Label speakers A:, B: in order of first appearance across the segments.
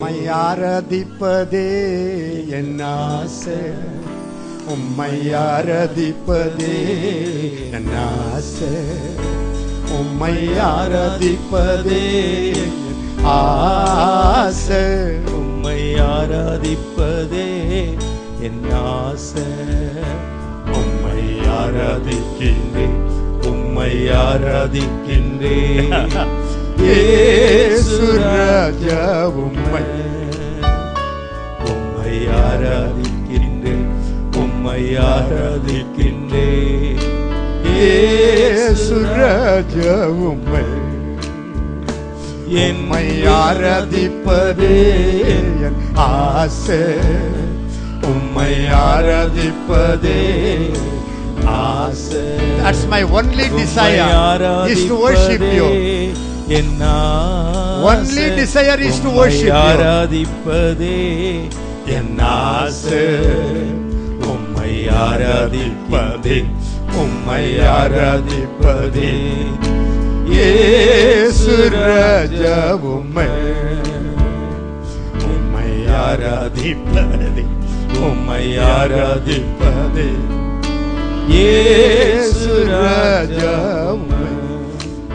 A: உம்மை ஆராதிப்பதே என் ஆசை, உம்மை ஆராதிப்பதே என் ஆசை, உம்மை ஆராதிப்பதே ஆசை,
B: உம்மை ஆராதிப்பதே என் ஆசை. உம்மை ஆராதிக்கின்றேன், உம்மை ஆராதிக்கின்றேன்
A: இயேசு ராஜா. உம்மை
B: உம்மை ஆராதிக்கின்றேன், உம்மை ஆராதிக்கின்றேன்
A: இயேசு ராஜா. உம்மை உம்மை ஆராதிப்பதே என் ஆசை, உம்மை ஆராதிப்பதே ஆசை. That's my only desire is to worship you. Only desire is to worship you.
B: ஆராதிப்பதே என் ஆசை, உம்மை ஆராதிப்பதே, உம்மை ஆராதிப்பதே
A: இயேசு ராஜா. உம்மை
B: உம்மை ஆராதிப்பதே, உம்மை ஆராதிப்பதே
A: இயேசு ராஜா. உம்மை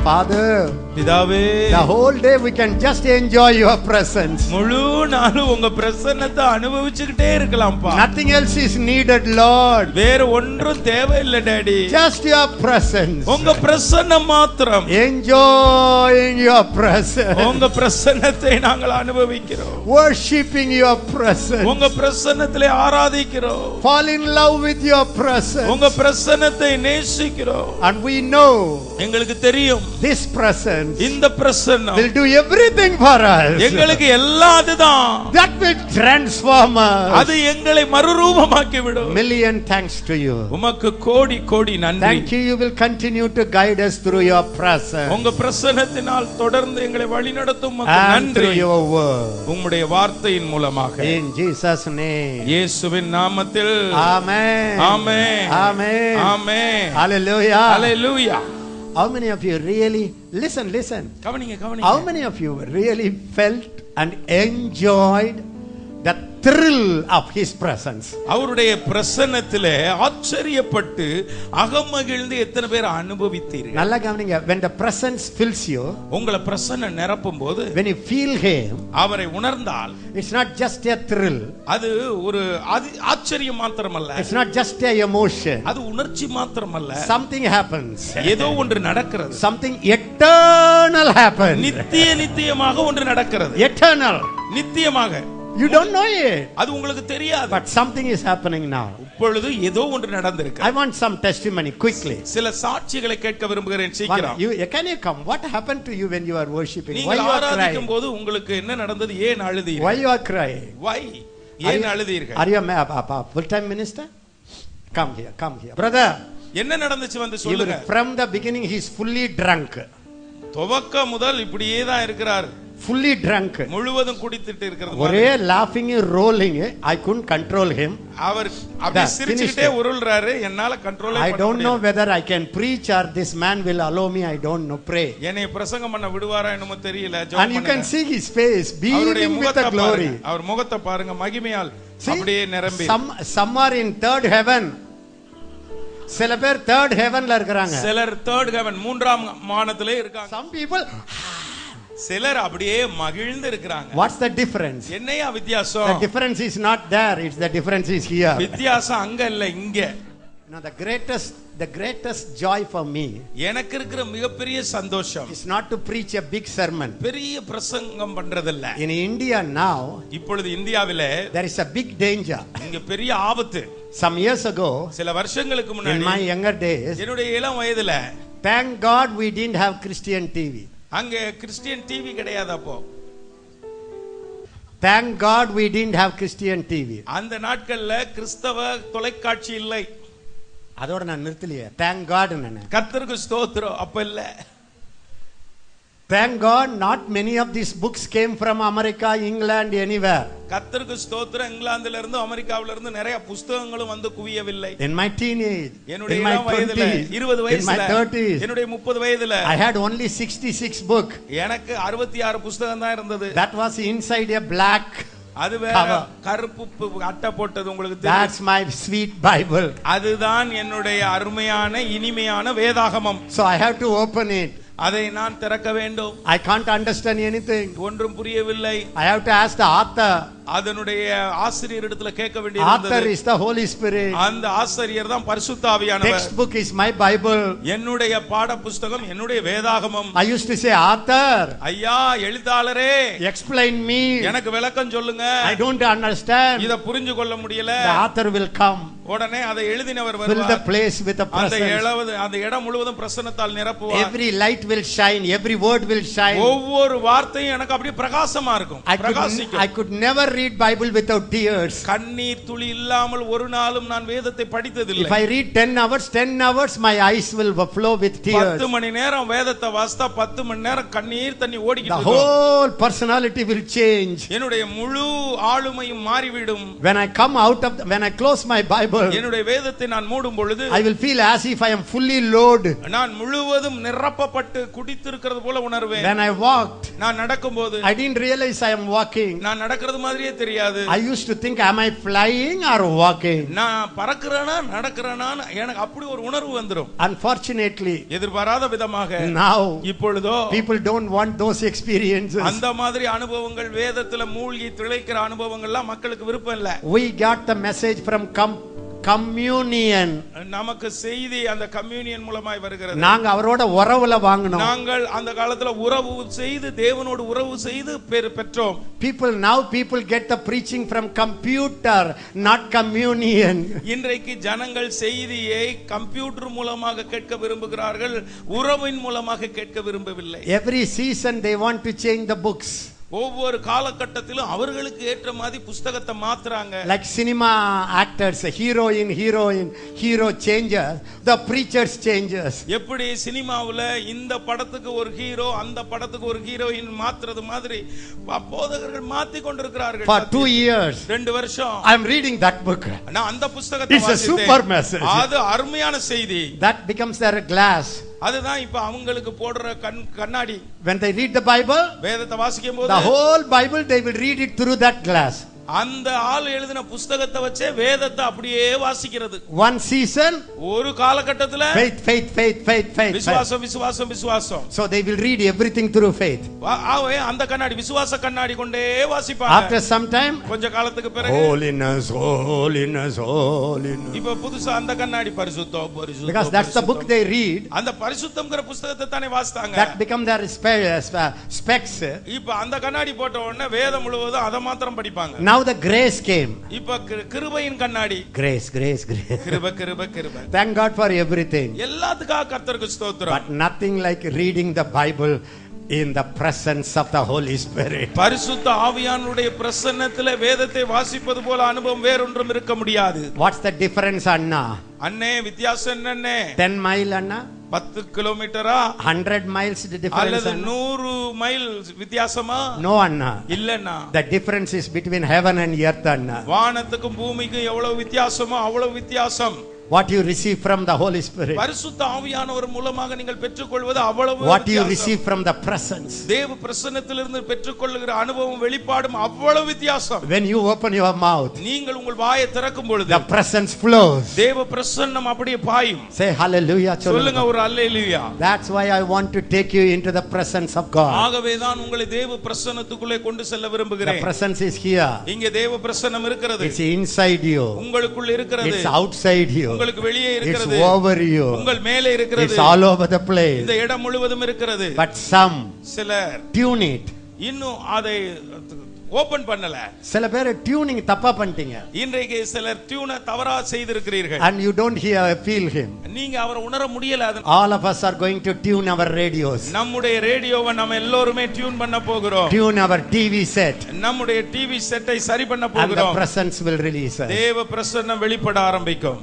A: Father,
B: பிதாவே,
A: the whole day we can just enjoy your presence.
B: முழு நாளும் உங்க பிரசன்னத்தை அனுபவிச்சுக்கிட்டே இருக்கலாம்ப்பா.
A: Nothing else is needed, Lord.
B: வேற ஒன்றும் தேவையில்லை டாடி.
A: Just your presence.
B: உங்க பிரசன்னம் மாத்திரம்.
A: Enjoying your presence.
B: உங்க பிரசன்னத்தை நாங்கள் அனுபவிக்கிறோம்.
A: Worshiping your presence.
B: உங்க பிரசன்னத்திலே ஆராதிக்கிறோம்.
A: Fall in love with your presence.
B: உங்க பிரசன்னத்தை நேசிக்கிறோம்.
A: And we know
B: எங்களுக்கு தெரியும்
A: this presence
B: இந்த பிரசன்னம்
A: will do everything for us.
B: எங்களுக்கு எல்லாம் அதுதான்.
A: That will transform us.
B: அது எங்களை மறுரூபமாக்கி விடும்.
A: Million thanks to you.
B: உமக்கு கோடி கோடி நன்றி.
A: Thank you. You will continue to guide us through your presence.
B: உங்க பிரசன்னத்தினால் தொடர்ந்து எங்களை வழிநடத்தும் உமக்கு
A: And
B: நன்றி.
A: through your word.
B: உம்முடைய வார்த்தையின் மூலமாக.
A: In Jesus' name.
B: இயேசுவின் நாமத்தில்.
A: Amen.
B: Amen.
A: Amen.
B: Amen.
A: Hallelujah.
B: Hallelujah.
A: How many of you really listen?
B: கவனிங்க
A: How
B: கவனிங்க.
A: many of you really felt and enjoyed the thrill of his presence?
B: அவருடைய பிரசன்னத்திலே ஆச்சரியப்பட்டு அகமகிழ்ந்து எத்தனை பேர் அனுபவித்தீர்கள்?
A: நல்லா கவனிங்க. When the presence fills you,
B: உங்களை பிரசன்னம் நிரப்பும் போது,
A: when you feel him,
B: அவரை உணர்ந்தால்,
A: it's not just a thrill.
B: அது ஒரு ஆச்சரியம் மாத்திரமல்ல.
A: It's not just a emotion.
B: அது உணர்ச்சி மாத்திரமல்ல.
A: Something happens.
B: ஏதோ ஒன்று நடக்கிறது.
A: Something eternal happens.
B: நித்தியமாக ஒன்று நடக்கிறது.
A: Eternal.
B: நித்தியமாக.
A: You don't know it.
B: அது உங்களுக்கு தெரியாது.
A: But something is happening now.
B: இப்பொழுது ஏதோ ஒன்று நடந்திருக்கு.
A: I want some testimony quickly.
B: சில சாட்சிகளை கேட்க விரும்புகிறேன் சீக்கிரம்.
A: Can you come? What happened to you when you are worshiping? Why
B: நீங்கள்
A: you are crying?
B: ஆராதிக்கும் போது உங்களுக்கு என்ன நடந்தது? ஏன் அழுதீர்கள்?
A: Why you are crying?
B: Why? ஏன் அழுதீர்கள்?
A: Are you a full-time minister? Come here. Brother,
B: என்ன நடந்துச்சு வந்து சொல்லுங்க.
A: from the beginning he is fully drunk.
B: துவக்க முதல் இப்படியே தான் இருக்கிறார்.
A: Fully drunk.
B: முழுவதும் குடித்துட்டு இருக்கிறது.
A: ஒரே laughing rolling. I couldn't control him.
B: அவர் அப்படியே சிரிச்சிட்டே உருள்றாரு. என்னால கண்ட்ரோல் பண்ண முடியல.
A: I don't know whether I can preach or this man will allow me. I don't know. Pray.
B: என்னை பிரசங்கம் பண்ண விடுவாரா என்னமோ தெரியல.
A: And you can see his face beaming with the glory.
B: அவர் முகத்தை பாருங்க, மகிமையால் அப்படியே நிரம்பி.
A: Some are in third heaven. சில பேர் third heavenல இருக்காங்க.
B: சிலர் third heaven மூன்றாம் வானத்திலே இருக்காங்க.
A: Some people
B: சிலர் அப்படியே மகிழ்ந்து இருக்காங்க.
A: What's the difference?
B: என்னையா வித்தியாசம்?
A: The difference is not there. It's the difference is here.
B: வித்தியாசம் அங்க இல்ல இங்க.
A: Now the greatest joy for me,
B: எனக்கு இருக்கிற மிகப்பெரிய சந்தோஷம்,
A: is not to preach a big sermon.
B: பெரிய பிரசங்கம் பண்றதில்ல.
A: In India now,
B: இப்பொழுது இந்தியாவிலே
A: there is a big danger.
B: இங்க பெரிய ஆபத்து.
A: Some years ago,
B: சில வருஷங்களுக்கு முன்னாடி,
A: in my younger days,
B: என்னுடைய இளம் வயதுல,
A: thank God we didn't have Christian TV.
B: அங்க கிறிஸ்டியன் டிவி கிடையாது அப்போ.
A: Thank God we didn't have Christian TV.
B: அந்த நாட்கள்ல கிறிஸ்தவ தொலைக்காட்சி இல்லை.
A: அதோட நான் நிறுத்தலையே. Thank God.
B: கர்த்தருக்கு ஸ்தோத்திரம். அப்ப இல்ல.
A: Thank God not many of these books came from America, England, anywhere.
B: கர்த்தருக்கு ஸ்தோத்திரம். இங்கிலாந்துல இருந்து அமெரிக்காவில இருந்து நிறைய புத்தகங்களும் வந்து குவியவில்லை.
A: In my teenage,
B: என்னுடைய வயதில 20 வயசுல,
A: in my 30s,
B: என்னுடைய 30 வயதில
A: I had only 66 book.
B: எனக்கு 66 புத்தகம் தான் இருந்தது.
A: That was inside a black.
B: அது வேற கருப்பு அட்டை போட்டது உங்களுக்கு தெரியும்.
A: That's my sweet Bible.
B: அதுதான் என்னுடைய அருமையான இனிமையான வேதாகமம்.
A: So I have to open it.
B: அதை நான் திறக்க வேண்டும்.
A: I can't understand anything.
B: ஒன்றும் புரியவில்லை.
A: I have to ask the author.
B: அதனுடைய ஆசிரியரிடத்துல கேட்க வேண்டியிருந்தது.
A: Author is the Holy Spirit.
B: அந்த ஆசிரியர் தான் பரிசுத்த ஆவியானவர்.
A: Textbook is my Bible.
B: என்னுடைய பாட புத்தகம் என்னுடைய வேதாகமம்.
A: I used to say, author,
B: ஐயா எழுத்தாளரே,
A: explain me.
B: எனக்கு விளக்கம் சொல்லுங்க.
A: I don't understand.
B: இத புரிஞ்சு கொள்ள முடியல.
A: The author will come.
B: உடனே அதை எழுதினவர்
A: வருவார். Fill the place with the presence.
B: அந்த இடம் முழுவதும் பிரசன்னத்தால் நிரப்புவார்.
A: Every light will shine, every word will shine.
B: ஒவ்வொரு வார்த்தையும் எனக்கு அப்படியே பிரகாசமா இருக்கும். பிரகாசிக்கும்.
A: I could never read Bible without tears.
B: கண்ணீர் துளி இல்லாமல் ஒரு நாளும் நான் வேதத்தை படித்ததில்லை.
A: If I read 10 hours my eyes will flow with tears.
B: 10 மணி நேரம் வேதத்தை வாசித்தா 10 மணி நேரம் கண்ணீர் தண்ணி ஓடிக்கிட்டு
A: இருக்கும். The whole personality will change.
B: என்னுடைய முழு ஆளுமையும் மாறிவிடும்.
A: When I close my Bible,
B: என்னுடைய வேதத்தை நான் மூடும் பொழுது
A: I will feel as if I am fully loaded.
B: நான் முழுவதும் நிரப்பப்பட்டு குடித்திருக்கிறது போல உணர்வேன்.
A: When I walked,
B: நான் நடக்கும்போது
A: I didn't realize I am walking.
B: நான் நடக்கிறது மாதிரியே தெரியாது.
A: I used to think, am I flying or walking?
B: நான் பறக்கறேனா நடக்கறேனா எனக்கு அப்படி ஒரு உணர்வு வந்துரும்.
A: Unfortunately,
B: எதிர்பாராத விதமாக
A: now
B: இப்பொழுதோ
A: people don't want those experiences.
B: அந்த மாதிரி அனுபவங்கள் வேதத்துல மூழ்கி திளைக்கிற அனுபவங்கள்லாம் மக்களுக்கு விருப்பம் இல்ல.
A: We got the message from communion.
B: நமக்கு செய்தி அந்த கம்யூனியன் மூலமாய் வருகிறது.
A: நாங்க அவரோட உறவுல வாங்குனோம்.
B: நாங்கள் அந்த காலத்துல உறவு செய்து தேவனோடு உறவு செய்து பெற்றோம்.
A: People get the preaching from computer, not communion.
B: இன்றைக்கு ஜனங்கள் செய்தியை கம்ப்யூட்டர் மூலமாக கேட்க விரும்புகிறார்கள், உறவின் மூலமாக கேட்க விரும்பவில்லை.
A: Every season they want to change the books.
B: ஒவ்வொரு காலகட்டத்திலும் அவர்களுக்கு ஏற்ற மாதிரி புத்தகத்தை மாத்துறாங்க.
A: Like cinema actors, hero changes, the preachers changes.
B: எப்படி சினிமாவுல இந்த படத்துக்கு ஒரு ஹீரோ அந்த படத்துக்கு ஒரு ஹீரோயின் மாத்துறது மாதிரி போதகர்கள் மாத்தி கொண்டிருக்கிறார்கள்.
A: For 2 years
B: 2 வருஷம்
A: I am reading that book.
B: நான் அந்த புத்தகத்தை
A: வாசித்தேன். It's a super message.
B: அது அருமையான செய்தி.
A: That becomes their glass.
B: அதுதான் இப்ப அவங்களுக்கு போடுற கண்ணாடி.
A: When they read the Bible,
B: வேதத்தை வாசிக்கும்போது
A: the whole Bible they will read it through that glass.
B: அந்த ஆள் எழுதின புத்தகத்தை வச்சே வேதத்தை அப்படியே வாசிக்கிறது.
A: One season,
B: ஒரு காலகட்டத்துல
A: faith.
B: விசுவாசம்.
A: So they will read everything through faith.
B: அந்த கண்ணாடி விசுவாச கண்ணாடி கொண்டே வாசிப்பாங்க.
A: After some time,
B: கொஞ்ச காலத்துக்கு பிறகு
A: holiness.
B: இப்ப புதுசா அந்த கண்ணாடி பரிசுத்தம்.
A: Because that's the book they read.
B: அந்த பரிசுத்தம்ங்கற புத்தகத்தை தானே வாசிட்டாங்க.
A: That become their specs.
B: இப்ப அந்த கண்ணாடி போட்ட உடனே வேதம் முழுவதும் அத மாத்திரம் படிப்பாங்க.
A: Now the grace came.
B: இப்ப கிருபையின் கண்ணாடி.
A: Grace.
B: கிருபை.
A: Thank God for everything.
B: எல்லாத்துக்காக கர்த்தருக்கு ஸ்தோத்திரம்.
A: But nothing like reading the Bible in the presence of the Holy Spirit.
B: பரிசுத்த ஆவியானவருடைய பிரசன்னத்திலே வேதத்தை வாசிப்பது போல அனுபவம் வேறொன்றும் இருக்க முடியாது.
A: What's the difference, Anna?
B: அண்ணே வித்தியாசம் என்னண்ணே?
A: 10 mile, Anna?
B: 10 கிலோமீட்டரா?
A: 100 miles difference?
B: அல்லது 100 மைல் வித்தியாசமா?
A: No, Anna.
B: இல்லன்னா.
A: The difference is between heaven and earth, Anna.
B: வானத்துக்கும் பூமிக்கும் எவ்வளவு வித்தியாசமோ அவ்வளவு வித்தியாசம்.
A: What you receive from the Holy Spirit,
B: பரிசுத்த ஆவியானவர் மூலமாக நீங்கள் பெற்றுக்கொள்வது அவ்வளவு.
A: What you receive from the presence,
B: தேவ பிரசன்னத்திலிருந்து பெற்றுக்கொள்ளுகிற அனுபவம் வெளிப்பாடும் அவ்வளவு வித்தியாசம்.
A: When you open your mouth,
B: நீங்கள் உங்கள் வாயை திறக்கும் பொழுது
A: the presence flows.
B: தேவ பிரசன்னம் அப்படியே பாயும்.
A: Say hallelujah.
B: சொல்லுங்க ஒரு அல்லேலூயா.
A: That's why I want to take you into the presence of God.
B: ஆகவே தான் உங்களை தேவ பிரசன்னத்துக்குள்ளே கொண்டு செல்ல விரும்புகிறேன்.
A: The presence is here.
B: இங்கே தேவ பிரசன்னம் இருக்கிறது.
A: It's inside you.
B: உங்களுக்குள்ள இருக்கிறது.
A: It's outside you.
B: உங்களுக்கு வெளியே இருக்கிறது.
A: It's over you.
B: உங்கள் மேலே இருக்கிறது.
A: It's all over the place.
B: இந்த இடம் முழுவதும் இருக்கிறது.
A: But some
B: சிலர்
A: tune it.
B: இன்னும் அதை ஓபன் பண்ணல.
A: சில பேர் டியூனிங் தப்பா பண்ணிட்டீங்க.
B: இன்றைக்கு சிலர் டியூனை தவறா செய்திருக்கிறீர்கள்.
A: And you don't feel him.
B: நீங்க அவரை உணர முடியல.
A: All of us are going to tune our radios.
B: நம்முடைய ரேடியோவை நம்ம எல்லாரும் டியூன் பண்ண போகிறோம்.
A: Tune our TV set.
B: நம்முடைய டிவி செட்டை சரி பண்ண போகிறோம்.
A: And the presence will release us.
B: தேவ பிரசன்னம் வெளிப்பட ஆரம்பிக்கும்.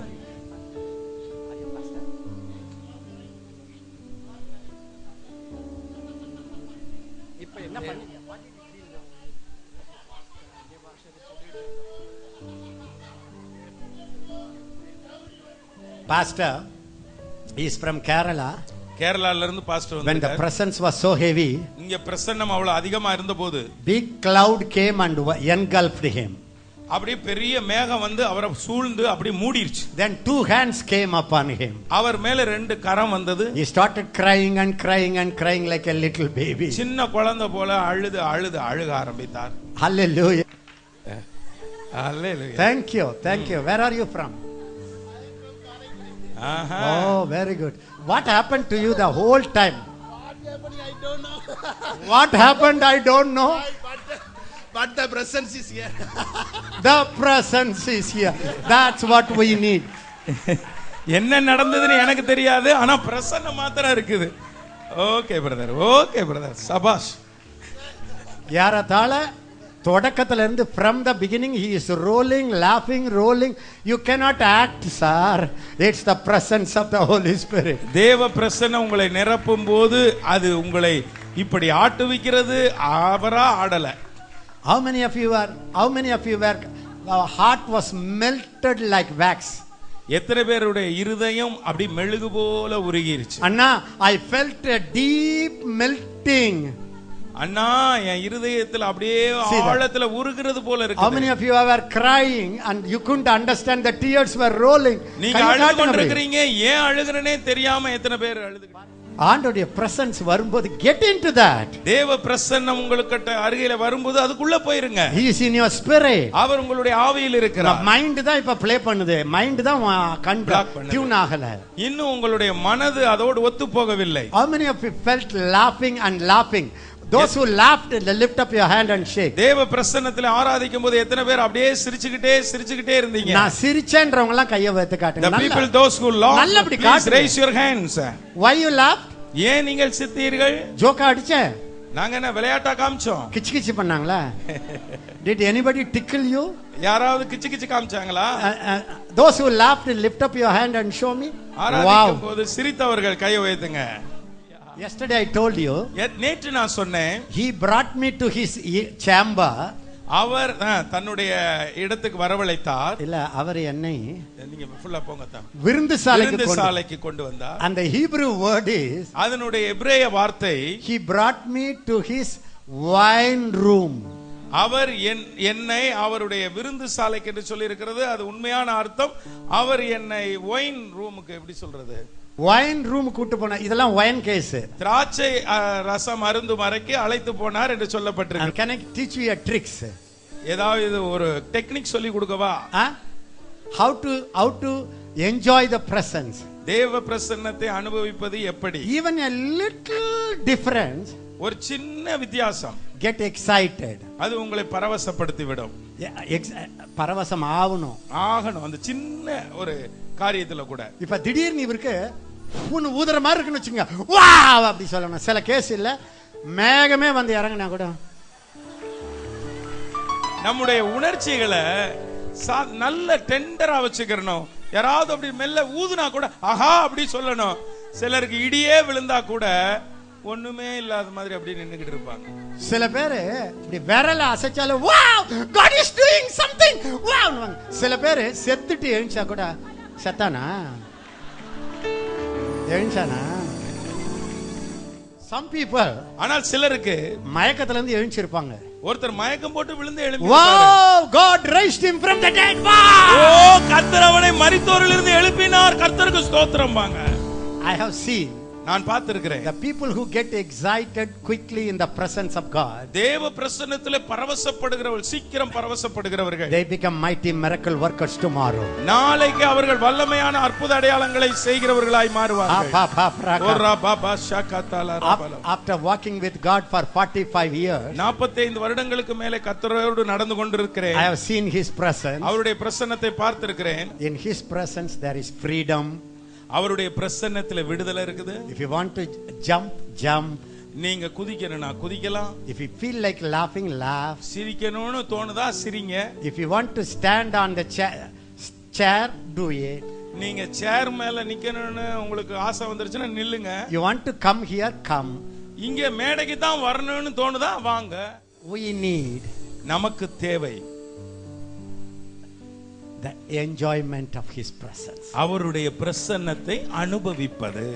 A: Pastor is from Kerala.
B: கேரளால இருந்து பாஸ்டர்
A: When the
B: வந்தார்.
A: presence was so heavy,
B: இங்க பிரசன்னம் அவ்வளவு அதிகமா இருந்தபோது
A: big cloud came and engulfed him.
B: அப்படியே பெரிய மேகம் வந்து அவரை சூழ்ந்து அப்படியே மூடிருச்சு.
A: Then 2 hands came upon him.
B: அவர் மேல 2 கரம் வந்தது.
A: He started crying and crying and crying like a little baby.
B: சின்ன குழந்தை போல அழுது அழுது அழுக ஆரம்பித்தார்.
A: Hallelujah.
B: Hallelujah.
A: Thank you. Thank you. Where are you from?
B: Aha.
A: Oh, very good. What happened to you the whole time?
C: I don't know.
A: What happened? I don't know.
C: But the presence is here.
A: The presence is here. That's what we need.
B: என்ன நடந்ததுன்னு எனக்கு தெரியாது, ஆனா பிரசன்னம் மாத்திரம் இருக்குது. Okay brother, okay brother, சபாஷ்.
A: யாரதால தொடக்கத்துல இருந்து from the beginning he is rolling, laughing, rolling. You cannot act, sir. It's the presence of the Holy Spirit.
B: தேவ பிரசன்னம் உங்களை நிரப்பும் போது அது உங்களை இப்படி ஆட்டுவிக்கிறது. அவரா ஆடல.
A: How many of you were heart was melted like wax?
B: எத்தனை பேருடைய இருதயம் அப்படி மெழுகு போல உருகிருச்சு?
A: Anna, I felt a deep melting.
B: அண்ணா, என் இருதயத்துல அப்படியே ஆழத்துல உருகிறது போல இருக்கு.
A: How many of you were crying and you couldn't understand, the tears were rolling?
B: நீங்க அழுது கொண்டிருக்கீங்க, ஏன் அழுகுறனே தெரியாம எத்தனை பேர் அழுதுறீங்க?
A: ஆண்டவருடைய பிரசன்ஸ் வரும்போது get into that.
B: தேவ பிரசன்னம் உங்களுக்கு அருகில வரும்போது அதுக்குள்ள போயிருங்க.
A: He is in your spirit.
B: அவர் உங்களுடைய ஆவியில் இருக்கிறார்.
A: மைண்ட் தான் இப்ப ப்ளே பண்ணுது. மைண்ட் தான் டியூன் ஆகல.
B: இன்னும் உங்களுடைய மனது அதோடு ஒத்து போகவில்லை.
A: How many of you felt laughing and laughing? Those who laughed, lift up your hand and shake.
B: தேவ பிரசன்னத்திலே ஆராதிக்கும் போது எத்தனை பேர் அப்படியே சிரிச்சுக்கிட்டே இருந்தீங்க?
A: நான் சிரிச்சேன்றவங்க எல்லாம் கையை வைத்து காட்டுங்க.
B: The people those who laugh,
A: நல்லபடி
B: please
A: காட்டுங்க.
B: raise your hands.
A: Why you laughed?
B: ஏன் நீங்கள் சிரித்தீர்கள்?
A: ஜோக்கா அடிச்சேன்.
B: நாங்க என்ன விளையாட்டா காமிச்சோம்?
A: கிச்சு பண்ணாங்களா? Did anybody tickle you?
B: யாராவது கிச்சு காமிச்சாங்களா?
A: Those who laughed, lift up your hand and show me.
B: ஆராதிக்கும் போது சிரித்தவர்கள் கையை உயர்த்துங்க.
A: Yesterday I told you.
B: நேற்று நான் சொன்னேன்.
A: He brought me to his chamber.
B: அவர் தன்னுடைய இடத்துக்கு வரவழைத்தார்.
A: இல்ல, அவர் என்னை
B: நீங்க ஃபுல்லா போங்க தான்.
A: விருந்துசாலைக்கு
B: கொண்டு வந்தார்.
A: And the Hebrew word is,
B: அதனுடைய எபிரேய வார்த்தை,
A: he brought me to his wine room.
B: அவர் என்னை அவருடைய விருந்துசாலைக்கு என்று சொல்லி இருக்கிறது. அது உண்மையான அர்த்தம். அவர் என்னை ஒயின் ரூமுக்கு எப்படி சொல்றது?
A: வைன் ரூம் கூட்டு போனார். இதெல்லாம் வைன் கேஸ்.
B: திராட்சை ரசம் அருந்து மறைக்கு அழைத்து போனார் என்று சொல்லப்பட்டிருக்கு.
A: Can I teach you a tricks?
B: ஏதாவது ஒரு டெக்னிக் சொல்லி கொடுக்கவா?
A: How to enjoy the presence.
B: தேவ பிரசன்னத்தை அனுபவிப்பது எப்படி?
A: Even a little difference.
B: ஒரு சின்ன வித்தியாசம்.
A: Get excited.
B: அது உங்களை பரவசப்படுத்தி விடும்.
A: பரவசம் ஆகணும்
B: அந்த சின்ன ஒரு காரியத்துல கூட.
A: இப்ப திடீர்னு இவருக்கு ஊதுற மாதிரி இருக்குன்னு வச்சுங்க, வாவ் அப்படி சொல்லணும். சில கேஸ் இல்ல, மேகமே வந்து இறங்கினா கூட
B: நம்முடைய உணர்ச்சிகளை நல்ல டெண்டரா வச்சுக்கணும். யாராவது அப்படி மெல்ல ஊதுனா கூட ஆஹா அப்படி சொல்லணும். சிலருக்கு இடியே விழுந்தா கூட ஒண்ணுமே இல்லாத மாதிரி அப்படி நின்னுகிட்டு இருப்பாங்க.
A: சில பேரு இப்படி விரல அசைச்சாலும் wow God is doing something wow. சில பேரு செத்துட்டு எழுந்தா கூட செத்தானா எழுந்தானா. Some people,
B: ஆனால் சிலருக்கு
A: மயக்கத்துல இருந்து எழுந்திருப்பாங்க.
B: ஒருத்தர் மயக்கம் போட்டு விழுந்து எழும்பி,
A: wow God raised him from the dead.
B: ஓ கர்த்தர் அவனை மரித்தோரிலிருந்து எழுப்பினார், கர்த்தருக்கு ஸ்தோத்திரம்பாங்க. I
A: have seen,
B: நான் பார்த்திருக்கிறேன்,
A: the people who get excited quickly in the presence of God,
B: தேவ பிரசன்னத்திலே பரவசப்படுகிறவர்கள், சீக்கிரம் பரவசப்படுகிறவர்கள்,
A: they become mighty miracle workers tomorrow.
B: நாளைக்கு அவர்கள் வல்லமையான அற்புத அடையாளங்களை செய்கிறவர்களாய் மாறுவார்கள்.
A: After walking with God for 45 years,
B: 45 வருடங்களுக்கு மேலே கர்த்தரோடு நடந்து கொண்டிருக்கிறேன்.
A: I have seen his presence.
B: அவருடைய பிரசன்னத்தை பார்த்திருக்கிறேன்.
A: In his presence there is freedom.
B: அவருடைய பிரசன்னத்திலே விடுதலை இருக்குது.
A: If you want to jump,
B: நீங்க குதிக்கணும்னா குதிக்கலாம்.
A: If you feel like laughing, laugh.
B: சிரிக்கணும்னு தோணுதா சிரிங்க.
A: If you want to stand on the chair, do it.
B: நீங்க சேர் மேல நிக்கணும்னு உங்களுக்கு ஆசை வந்துருச்சுன்னா நில்லுங்க.
A: You want to come here, come.
B: இங்க மேடைக்கு தான் வரணும்னு தோணுதா? வாங்க.
A: We need
B: நமக்கு தேவை
A: the enjoyment of his presence.
B: அவருடைய பிரசன்னத்தை அனுபவிப்பது.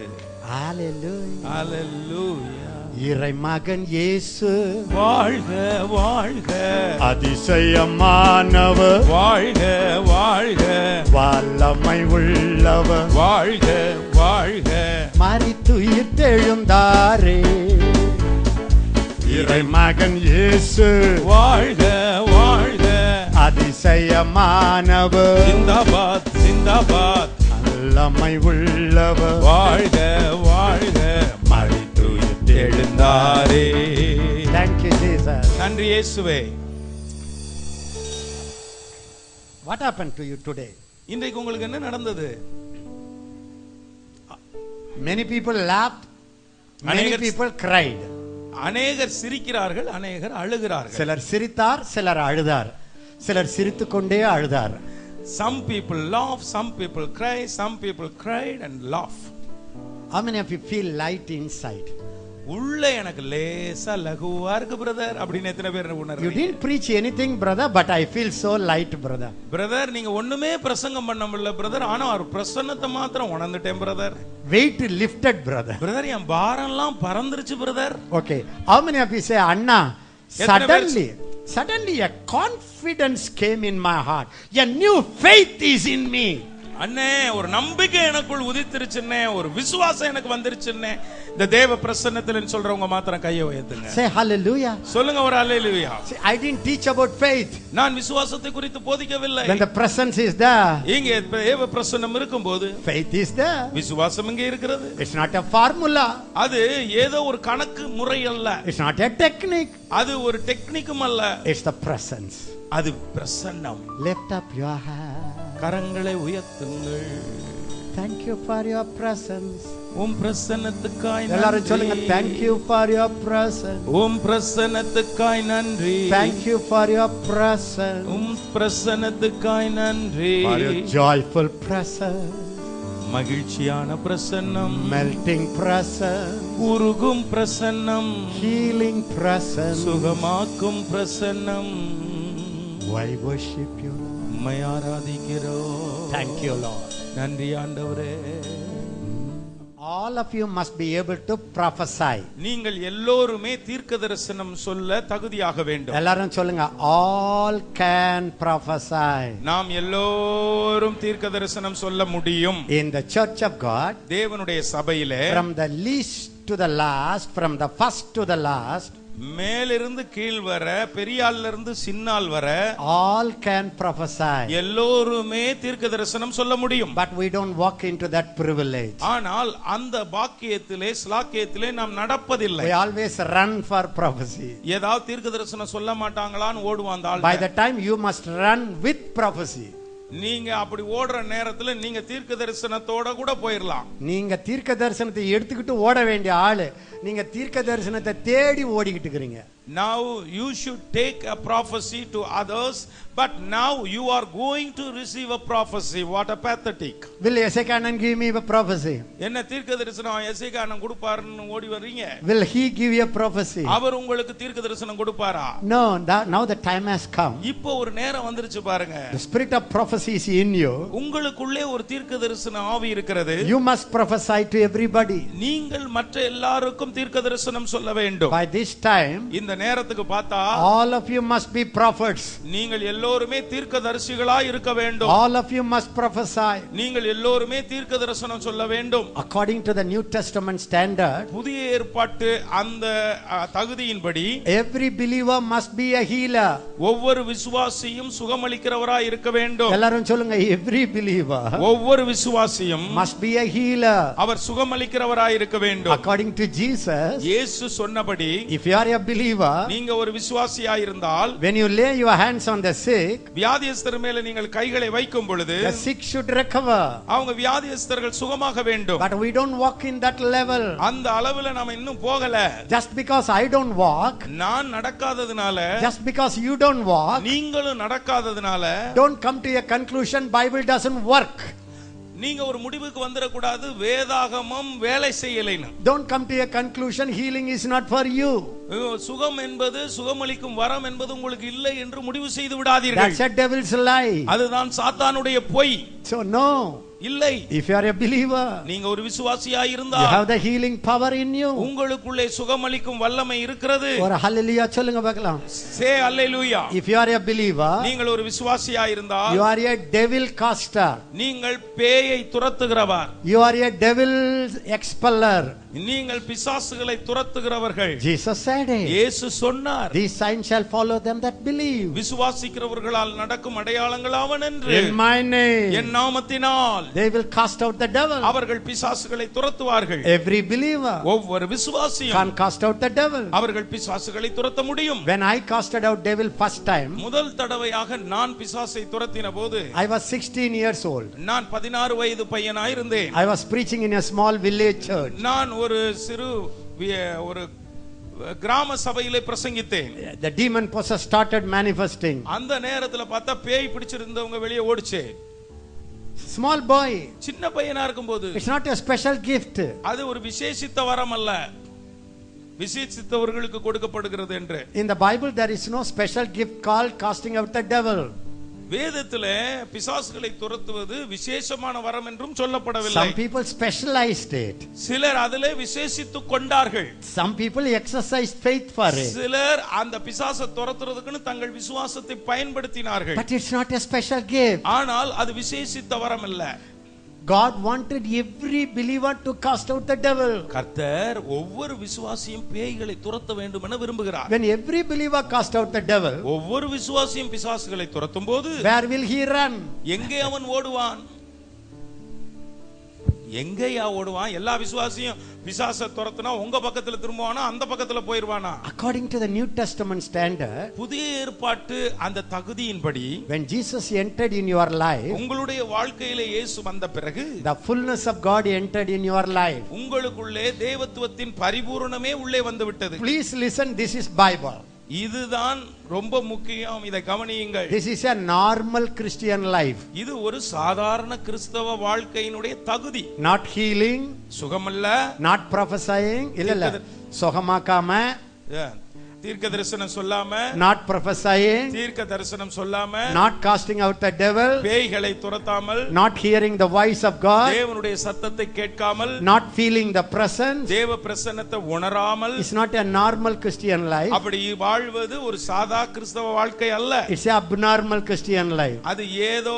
A: Hallelujah.
B: Hallelujah.
A: இறைமகன் இயேசு
B: வாழ்க வாழ்க,
A: அதிசயமானவர்
B: வாழ்க வாழ்க,
A: வல்லமை உள்ளவர்,
B: வாழ்க வாழ்க,
A: மரித்துயிர் தெழுந்தாரே. இறைமகன் இயேசு
B: வாழ்க வாழ்க,
A: அதிசயமானவர்,
B: ஜிந்தாபாத் ஜிந்தாபாத்,
A: வல்லமை உள்ளவர்,
B: வாழ்க வாழ்க, மரித்துயிர் எழுந்தாரே.
A: Thank you, Jesus.
B: நன்றி இயேசுவே.
A: What happened to you today?
B: இன்றைக்கு உங்களுக்கு என்ன நடந்தது?
A: Many people laughed, many
B: அநேகர்
A: people cried.
B: அநேகர் சிரிக்கிறார்கள், அநேகர் அழுகிறார்கள்.
A: சிலர் சிரித்தார், சிலர் அழுதார், சிலர் சிரித்துக்கொண்டே அழுதார்.
B: Some people laugh, some people cry, some people cried and laugh.
A: How many of you feel light inside?
B: உள்ள எனக்கு லேசா லகுவா இருக்கு பிரதர் அப்படின்னு எத்தனை பேர்
A: You
B: உணர்றீங்க?
A: didn't preach anything, brother, but I feel so light, brother.
B: Brother நீங்க ஒண்ணுமே பிரசங்கம் பண்ண முடியல பிரதர், ஆனா ஒரு பிரசன்னத்தை மாத்திரம் உணர்ந்துட்டேன் brother.
A: Weight lifted, brother.
B: Brother என் பாரம் எல்லாம் பறந்துருச்சு brother.
A: Okay. How many of you say, Anna, suddenly a confidence came in my heart. A new faith is in me.
B: அண்ணே ஒரு நம்பிக்கை எனக்குள் உதித்திருச்சுன்னே, ஒரு விசுவாசம் எனக்கு வந்துருச்சுன்னே. இந்த தேவ பிரசன்னத்தில் சொல்றவங்க மாத்திரம் கையை உயர்த்துங்க.
A: Say hallelujah.
B: சொல்லுங்க ஒரு ஹalleluya.
A: See, I didn't teach about faith.
B: நான் விசுவாசத்தை குறித்து போதிக்கவில்லை.
A: When the presence is there,
B: இங்கே தேவ பிரசன்னம் இருக்கும்போது
A: faith is there.
B: விசுவாசம் இங்கே இருக்கிறது.
A: It's not a formula.
B: அது ஏதோ ஒரு கணக்கு முறை அல்ல.
A: It's not a technique.
B: அது ஒரு டெக்னிக்கும் அல்ல.
A: It's the presence.
B: அது பிரசன்னம்.
A: Lift up your hand.
B: கரங்களை உயர்த்துங்கள்.
A: Thank you for your presence.
B: உம் பிரசன்னத்துக்காய்
A: எல்லாரும் சொல்லுங்க,
B: நன்றி.
A: thank you for your presence.
B: உம் பிரசன்னத்துக்காய் நன்றி.
A: Thank you for your presence.
B: உம் பிரசன்னத்துக்காய் நன்றி.
A: For your joyful presence.
B: மகிழ்ச்சியான பிரசன்னம்,
A: Melting presence.
B: உருகும் பிரசன்னம்,
A: Healing presence.
B: சுகமாக்கும் பிரசன்னம்.
A: Why worship you, Lord?
B: உம்மை ஆராதிக்கிறோம்.
A: Thank you, Lord.
B: நன்றி ஆண்டவரே.
A: All of you must be able to prophesy.
B: நீங்கள் எல்லோருமே தீர்க்கதரிசனம் சொல்ல தகுதியாக வேண்டும்.
A: எல்லாரும் சொல்லுங்க, all can prophesy.
B: நாம் எல்லோரும் தீர்க்கதரிசனம் சொல்ல முடியும்.
A: In the church of God,
B: தேவனுடைய சபையிலே
A: from the least to the last, from the first to the last,
B: மேலிருந்து கீழ் வர, பெரியாள்ல இருந்து சின்னால் வர
A: all can prophesy.
B: எல்லோருமே தீர்க்கதரிசனம் சொல்ல முடியும்.
A: But we don't walk into that privilege.
B: ஆனால் அந்த பாக்கியத்திலே ஸ்லாக்கியத்திலே நாம் நடப்பதில்லை.
A: We always run for prophecy.
B: ஏதாவது தீர்க்கதரிசனம் சொல்ல மாட்டாங்களான்னு ஓடுவான் அந்த ஆள்.
A: By the time you must run with prophecy.
B: நீங்க அப்படி ஓடுற நேரத்துல நீங்க தீர்க்கதரிசனத்தோட கூட போயிரலாம்.
A: நீங்க தீர்க்க தரிசனத்தை எடுத்துக்கிட்டு ஓட வேண்டிய ஆளு, நீங்க தீர்க்க தரிசனத்தை தேடி ஓடிக்கிட்டு இருக்கீங்க.
B: Now you should take a prophecy to others, but now you are going to receive a prophecy. What a pathetic.
A: Will Ezekiel give me a prophecy?
B: என்ன தீர்க்கதரிசனம் எசேக்கியா கொடுப்பாருன்னு ஓடி வர்றீங்க?
A: Will he give you a prophecy?
B: அவர் உங்களுக்கு தீர்க்கதரிசனம் கொடுப்பாரா?
A: No, now the time has come.
B: இப்போ ஒரு நேரம் வந்துருச்சு பாருங்க.
A: The spirit of prophecy is in you.
B: உங்களுக்குள்ளே ஒரு தீர்க்கதரிசன ஆவி இருக்கிறது.
A: You must prophesy to everybody.
B: நீங்கள் மற்ற எல்லாருக்கும் தீர்க்கதரிசனம் சொல்ல வேண்டும்.
A: By this time,
B: இந்த நேரத்துக்கு பார்த்தா
A: all of you must be prophets.
B: நீங்கள் எல்லோருமே தீர்க்கதரிசிகளாய் இருக்க வேண்டும்.
A: All of you must prophesy.
B: நீங்கள் எல்லோருமே தீர்க்கதரிசனம் சொல்ல வேண்டும்.
A: According to the New Testament standard,
B: புதிய ஏற்பாட்டு அந்த தகுதியின்படி
A: every believer must be a healer.
B: ஒவ்வொரு விசுவாசியும் சுகமளிக்கிறவராய் இருக்க வேண்டும்.
A: எல்லாரும் சொல்லுங்க, every believer
B: ஒவ்வொரு விசுவாசியும்
A: must be a healer.
B: அவர் சுகமளிக்கிறவராய் இருக்க வேண்டும்.
A: According to Jesus,
B: இயேசு சொன்னபடி
A: if you are a believer,
B: நீங்க ஒரு விசுவாசியாய் இருந்தால்
A: when you lay your hands on the sick,
B: வியாதியஸ்தர் மேல நீங்கள் கைகளை வைக்கும் பொழுது
A: the sick should recover.
B: அவங்க வியாதியஸ்தர்கள் சுகமாக வேண்டும்.
A: But we don't walk in that level.
B: அந்த அளவுல நாம இன்னும் போகல.
A: Just because I don't walk,
B: நான் நடக்காததுனால,
A: just because you don't walk,
B: நீங்களும் நடக்காததுனால
A: don't come to a conclusion Bible doesn't work.
B: நீங்க ஒரு முடிவுக்கு வந்துடக்கூடாது வேதாகமம் வேலை செய்யலைன்னு.
A: Don't come to a conclusion healing is not for you.
B: சுகம் என்பது சுகமளிக்கும் வரம் என்பது உங்களுக்கு இல்லை என்று முடிவு செய்து விடாதீர்கள்.
A: That's a devil's lie.
B: அதுதான் சாத்தானுடைய பொய்.
A: So no.
B: இல்லை.
A: If you are a believer,
B: நீங்க ஒரு விசுவாசியாய் இருந்தால்
A: you have the healing power in you.
B: உங்களுக்குள்ளே சுகமளிக்கும் வல்லமை இருக்கிறது.
A: ஒரு ஹalleluya சொல்லுங்க பார்க்கலாம்.
B: Say hallelujah.
A: If you are a believer,
B: நீங்கள் ஒரு விசுவாசியாய் இருந்தால்
A: you are a devil caster.
B: நீங்கள் பேயை துரத்துகிறவர்.
A: You are a devil expeller.
B: நீங்கள் பிசாசுகளை துரத்துகிறவர்கள்.
A: Jesus said it.
B: இயேசு சொன்னார்.
A: These signs shall follow them that believe.
B: விசுவாசிக்கிறவர்களால் நடக்கும் அடையாளங்களாவன என்று.
A: In my name.
B: என் நாமத்தினால்
A: they will cast out the devil.
B: அவர்கள் பிசாசுகளை துரத்துவார்கள்.
A: Every believer
B: ஒவ்வொரு விசுவாசியும்
A: can cast out the devil.
B: அவர்கள் பிசாசுகளை துரத்த முடியும்.
A: When I casted out devil first time,
B: முதல் தடவையாக நான் பிசாசை துரத்தின போது
A: I was 16 years old.
B: நான் 16 வயது பையனாய் இருந்தேன்.
A: I was preaching in a small village church.
B: நான் ஒரு சிறு ஒரு கிராம சபையிலே பிரசங்கித்தேன்.
A: The demon possessed started manifesting.
B: அந்த நேரத்துல பார்த்தா பேய் பிடிச்சிருந்தவங்க வெளியே ஓடிச்சே.
A: Small boy.
B: சின்ன பையனா இருக்கும்போது.
A: It's not a special gift.
B: அது ஒரு விசேஷித்த வரம் அல்ல. விசேஷித்தவர்களுக்கு கொடுக்கப்படுகிறது என்று.
A: In the Bible there is no special gift called casting out the devil.
B: வேதத்திலே பிசாசுகளை துரத்துவது விசேஷமான வரம் என்றும் சொல்லப்படவில்லை.
A: Some people specialized it.
B: சிலர் அதிலே விசேஷித்து கொண்டார்கள்.
A: Some people exercised faith for it.
B: சிலர் அந்த பிசாசை துரத்துறதுக்குன்னு தங்கள் விசுவாசத்தை பயன்படுத்தினார்கள்.
A: But it's not a special gift.
B: ஆனால் அது விசேஷித்த வரம் அல்ல.
A: God wanted every believer to cast out the devil.
B: கர்த்தர் ஒவ்வொரு விசுவாசியும் பேய்களை துரத்த வேண்டும் என விரும்புகிறார்.
A: When every believer cast out the devil,
B: ஒவ்வொரு விசுவாசியும் பிசாசுகளை துரத்தும்போது
A: where will he run?
B: எங்கே அவன் ஓடுவான்? எங்கேயா ஓடுவான்? எல்லா விசுவாசியும் பிசாசை துரத்துனா உங்க பக்கத்துல திரும்புவானா அந்த பக்கத்துல போயிருவானா?
A: According to the New Testament standard,
B: புதிய ஏற்பாட்டு அந்த தகுதியின்படி
A: when Jesus entered in your life,
B: உங்களுடைய வாழ்க்கையிலே இயேசு வந்த பிறகு
A: the fullness of God entered in your life.
B: உங்களுக்குள்ளே தேவத்துவத்தின் பரிபூரணமே உள்ளே வந்து விட்டது.
A: Please listen, this is Bible.
B: இதுதான் ரொம்ப முக்கியம், இதை கவனியுங்கள்.
A: This is a normal Christian life.
B: இது ஒரு சாதாரண கிறிஸ்தவ வாழ்க்கையினுடைய தகுதி.
A: Not healing,
B: சுகமல்ல,
A: not prophesying, இல்ல சுகமாக்காம,
B: தீர்க்க தரிசனம் சொல்லாம,
A: not prophesying,
B: தீர்க்க தரிசனம் சொல்லாம,
A: not casting out the devil,
B: பேய்களை துரத்தாமல்,
A: not hearing the voice of God,
B: தேவனுடைய சத்தத்தை கேட்காமல்,
A: not feeling the presence,
B: தேவ பிரசன்னத்தை உணராமல்,
A: it's not a normal Christian life.
B: அப்படி வாழ்வது ஒரு சாதா கிறிஸ்தவ வாழ்க்கை அல்ல.
A: It's a abnormal Christian life.
B: அது ஏதோ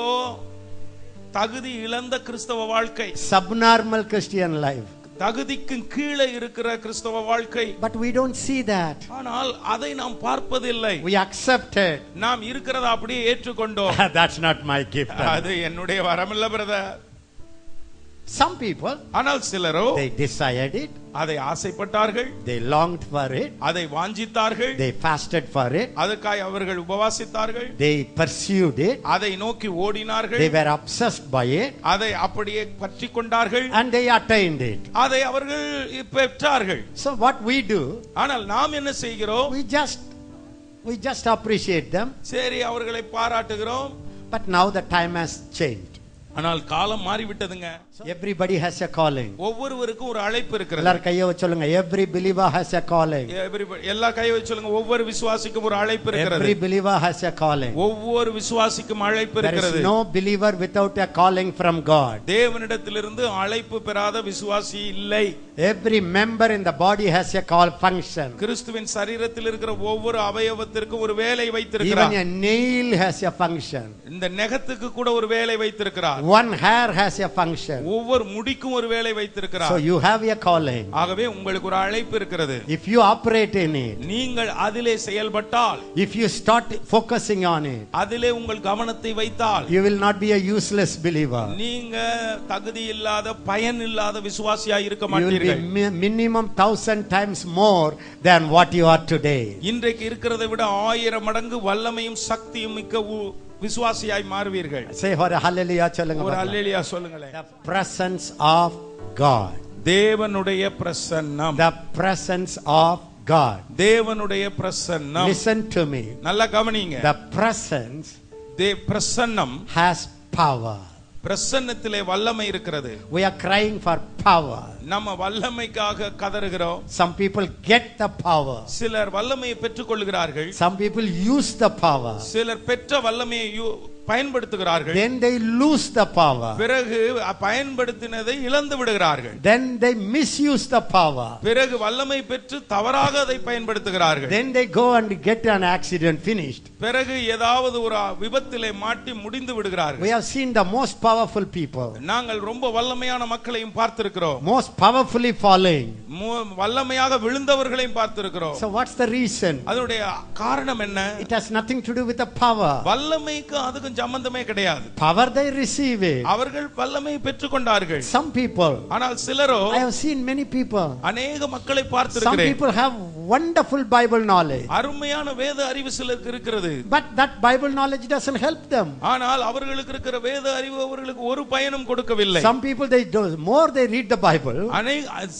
B: தகுதி இழந்த கிறிஸ்தவ வாழ்க்கை.
A: Subnormal Christian life.
B: தகுதிக்கு கீழே இருக்கிற கிறிஸ்தவ வாழ்க்கை.
A: But we don't see that.
B: ஆனால் அதை நாம் பார்ப்பதில்லை.
A: We accept it.
B: நாம் இருக்கிறத அப்படியே ஏற்றுக்கொண்டோம்.
A: That's not my gift.
B: அது என்னுடைய வரம் இல்ல பிரதர்.
A: Some people,
B: ஆனால் சிலரோ
A: they desired it,
B: அதை ஆசைப்பட்டார்கள்,
A: they longed for it,
B: அதை வாஞ்சித்தார்கள்,
A: they fasted for it,
B: அதற்காக அவர்கள் உபவாசித்தார்கள்,
A: they pursued it,
B: அதை நோக்கி ஓடினார்கள்,
A: they were obsessed by it,
B: அதை அப்படியே பற்றிக் கொண்டார்கள்,
A: and they attained it.
B: அதை அவர்கள் பெற்றார்கள்.
A: So what we do,
B: ஆனால் நாம் என்ன செய்கிறோம்?
A: we just appreciate them.
B: சரி, அவர்களை பாராட்டுகிறோம்.
A: But now the time has changed.
B: ஆனால் காலம் மாறிவிட்டதுங்க.
A: Everybody has a calling.
B: ஒவ்வொருவருக்கும் ஒரு அழைப்பு இருக்கிறது.
A: எல்லாரும் கையை வச்சு சொல்லுங்க, every believer has a calling.
B: எல்லா கையை வச்சு சொல்லுங்க, ஒவ்வொரு விசுவாசிக்கும் ஒரு அழைப்பு இருக்கிறது.
A: Every believer has a calling.
B: ஒவ்வொரு விசுவாசிக்கும் அழைப்பு இருக்கிறது.
A: There is no believer without a calling from God.
B: தேவனிடத்திலிருந்து அழைப்பு பெறாத விசுவாசி இல்லை.
A: Every member in the body has a call function.
B: கிறிஸ்துவின் சரீரத்தில் இருக்கிற ஒவ்வொரு அவயவத்திற்கும் ஒரு வேலை வைத்திருக்கிறார்.
A: Even a nail has a function.
B: இந்த நகத்துக்கு கூட ஒரு வேலை வைத்திருக்கிறார்.
A: One hair has a function.
B: ஒவ்வொரு முடிக்கும் ஒரு வேலை வைத்திருக்கிறார்.
A: So you have a calling.
B: ஆகவே உங்களுக்கு ஒரு அழைப்பு இருக்கிறது.
A: If you operate in it,
B: நீங்கள் அதிலே செயல்பட்டால்,
A: if you start focusing on it,
B: அதிலே உங்கள் கவனத்தை வைத்தால்,
A: you will not be a useless believer.
B: நீங்க தகுதி இல்லாத பயன் இல்லாத விசுவாசியாய் இருக்க
A: You will
B: மாட்டீர்கள்.
A: be minimum 1000 times more than what you are today.
B: இன்றைக்கு இருக்கிறதை விட 1000 மடங்கு வல்லமையும் சக்தியும் மிக்க விசுவாசியாய் மாறுவீர்கள்.
A: Say ஒரு ஹalleluya சொல்லுங்க.
B: ஒரு ஹalleluya சொல்லுங்களேன்.
A: The presence of God.
B: தேவனுடைய பிரசன்னம்.
A: The presence of God.
B: தேவனுடைய பிரசன்னம்.
A: Listen to me.
B: நல்லா கவனிங்க.
A: The presence
B: பிரசன்னம்
A: has power.
B: பிரசன்னத்திலே வல்லமை இருக்கிறது.
A: We are crying for power.
B: நம்ம வல்லமைக்காக கதறுகிறோம்.
A: Some people get the power.
B: சிலர் வல்லமையை பெற்றுக்கொள்கிறார்கள்.
A: Some people use the power.
B: சிலர் பெற்ற வல்லமையை பயன்படுத்துகிறார்கள்.
A: Then they lose the power.
B: பிறகு பயன்படுத்தினதை இழந்து விடுகிறார்கள்.
A: Then they misuse the power.
B: பிறகு வல்லமை பெற்று தவறாக அதை பயன்படுத்துகிறார்கள்.
A: Then they go and get an accident, finished.
B: பிறகு ஏதாவது ஒரு விபத்திலே மாட்டி முடிந்து விடுகிறார்கள்.
A: We have seen the most powerful people.
B: நாங்கள் ரொம்ப வல்லமையான மக்களையும் பார்த்திருக்கிறோம்.
A: Most powerfully falling.
B: வல்லமையாக விழுந்தவர்களையும் பார்த்திருக்கிறோம்.
A: So what's the reason?
B: அதனுடைய காரணம் என்ன?
A: It has nothing to do with the power.
B: வல்லமைக்கு அதுக்கு சம்பந்தமே கிடையாது.
A: Power they receive it.
B: அவர்கள் வல்லமையை பெற்றுக்கொண்டார்கள்.
A: Some people.
B: ஆனால் சிலரோ,
A: I have seen many people.
B: அநேக மக்களை பார்த்திருக்கிறேன்.
A: Some people have wonderful Bible knowledge.
B: அருமையான வேத அறிவு சிலருக்கு இருக்கிறது.
A: But that Bible knowledge doesn't help them.
B: ஆனால் அவர்களுக்கு இருக்கிற வேத அறிவு அவர்களுக்கு ஒரு பயனும் கொடுக்கவில்லை.
A: Some people they do more they read the Bible.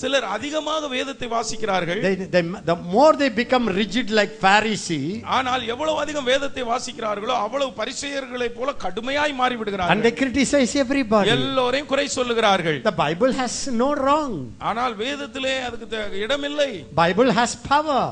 B: சிலர் அதிகமாக வேதத்தை வாசிக்கிறார்கள்.
A: The more they become rigid like Pharisee.
B: ஆனால் எவ்வளவு அதிகம் வேதத்தை வாசிக்கிறார்களோ அவ்வளவு பரிசேயர்களை போல கடுமையாய் மாறி விடுகிறார்கள்.
A: And they criticize everybody.
B: எல்லோரையும் குறை சொல்லுகிறார்கள்.
A: The Bible has no wrong.
B: ஆனால் வேதத்திலே அதுக்கு இடமில்லை.
A: Bible has power.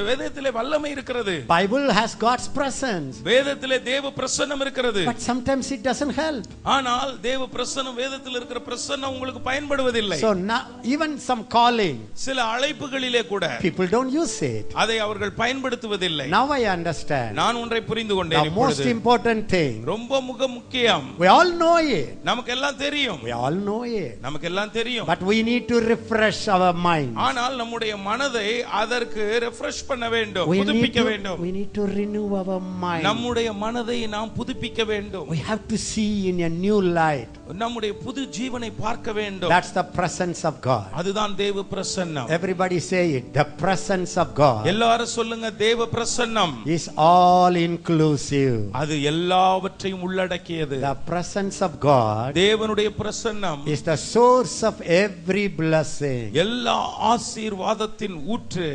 B: வேதத்திலே வல்லமை இருக்கிறது.
A: Bible has God's presence.
B: வேதத்திலே தேவ பிரசன்னம் இருக்கிறது.
A: But sometimes it doesn't help.
B: ஆனால் தேவ பிரசன்னம் வேதத்தில் இருக்கிற பிரசன்னம் உங்களுக்கு பயன்படுவதில்லை.
A: So now, even some calling,
B: சில அழைப்புகளிலே கூட
A: people don't use it.
B: அதை அவர்கள் பயன்படுத்துவதில்லை.
A: Now I understand.
B: நான் ஒன்றை புரிந்து கொண்டேன்.
A: The most important thing,
B: ரொம்ப முக்கியம்.
A: we all know it.
B: நமக்கு எல்லாம் தெரியும்.
A: We all know it.
B: நமக்கு எல்லாம் தெரியும்.
A: But we need to refresh our mind.
B: ஆனால் நம்முடைய மனதை அதற்கு ரெஃப்ரெஷ் பண்ண வேண்டும், புதுப்பிக்க வேண்டும்.
A: We need to renew our mind.
B: நம்முடைய மனதை நாம் புதுப்பிக்க வேண்டும்.
A: We have to see in a new light.
B: நம்முடைய புது ஜீவனை பார்க்க வேண்டும்.
A: That's the presence of God.
B: அதுதான் தேவ பிரசன்னம்.
A: Everybody say it. The presence of God.
B: எல்லாரும் சொல்லுங்க, தேவ பிரசன்னம்
A: is all inclusive.
B: அது எல்லாவற்றையும் உள்ளடக்கியது.
A: The presence of God
B: தேவனுடைய பிரசன்னம்
A: is the source of every blessing.
B: எல்லா ஆசீர்வாதத்தின் ஊற்று.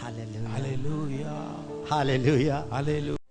A: Hallelujah.
B: Hallelujah.
A: Hallelujah.
B: Hallelujah.